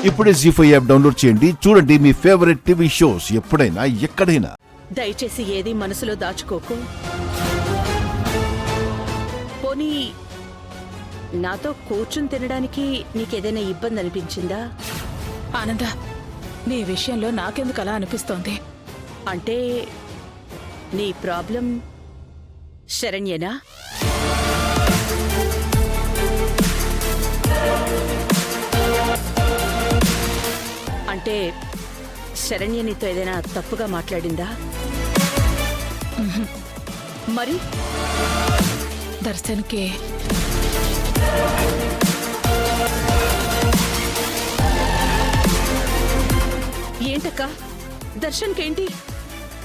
ఇప్పుడే జీ5 app download చేయండి. చూడండి మీ ఫేవరెట్ టీవీ షోస్ ఎప్పుడైనా ఎక్కడైనా. దయచేసి ఏది మనసులో దాచుకోకు. పోనీ నాతో కూర్చుని తినడానికి నీకేదైనా ఇబ్బంది అనిపించిందా? ఆనంద, నీ విషయంలో నాకెందుకు అలా అనిపిస్తోంది? అంటే నీ ప్రాబ్లం శరణ్యేనా? అంటే శరణ్య నీతో ఏదైనా తప్పుగా మాట్లాడిందా? మరి దర్శన్కి ఏంటక్క? దర్శన్కేంటి?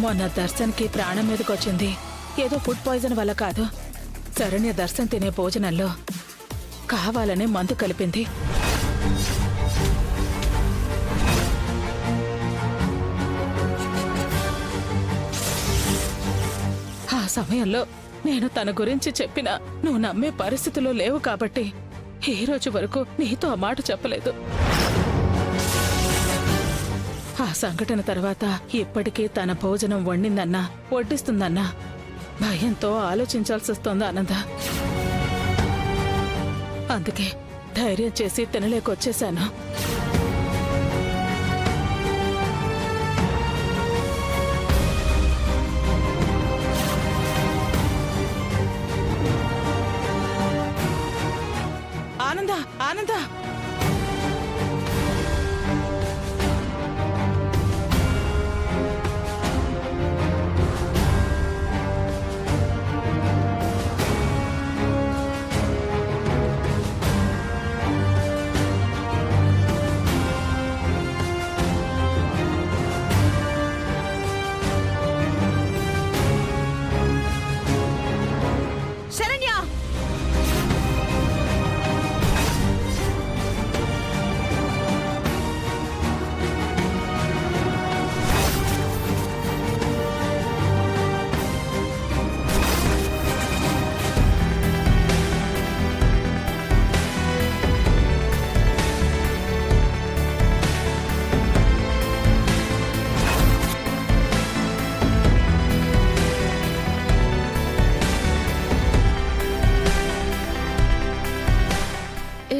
మొన్న దర్శన్కి ప్రాణం మీదకొచ్చింది ఏదో ఫుడ్ పాయిజన్ వల్ల కాదు. శరణ్య దర్శన్ తినే భోజనంలో కావాలనే మందు కలిపింది. ఆ సమయంలో నేను తన గురించి చెప్పినా నువ్వు నమ్మే పరిస్థితిలో లేవు కాబట్టి ఈ రోజు వరకు నీతో ఆ మాట చెప్పలేదు. ఆ సంఘటన తర్వాత ఇప్పటికీ తన భోజనం వండిందన్నా వడ్డిస్తుందన్నా భయంతో ఆలోచించాల్సి వస్తోంది ఆనంద. అందుకే ధైర్యం చేసి తినలేకొచ్చేశాను. ఆనంద, ఆనంద, శరణ్య!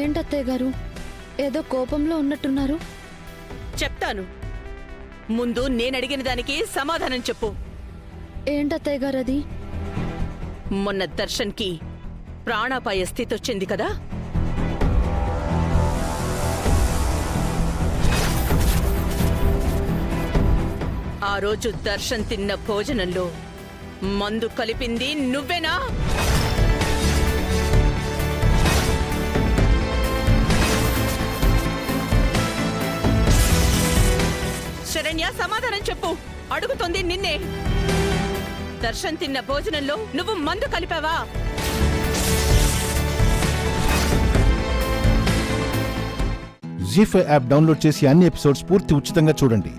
ఏంటత్తయ్య గారు, ఏదో కోపంలో ఉన్నట్టున్నారు? చెప్తాను. ముందు నేనడిగిన దానికి సమాధానం చెప్పు. ఏంటత్తయ్య గారు అది? మొన్న దర్శన్కి ప్రాణాపాయ స్థితి వచ్చింది కదా? ఆ రోజు దర్శన్ తిన్న భోజనంలో మందు కలిపింది నువ్వేనా? శరణ్య, సమాధానం చెప్పు. అడుగుతోంది నిన్నే. దర్శన్ తిన్న భోజనంలో నువ్వు మందు కలిపావా? జీ5 యాప్ డౌన్లోడ్ చేసి అన్ని ఎపిసోడ్స్ పూర్తి ఉచితంగా చూడండి.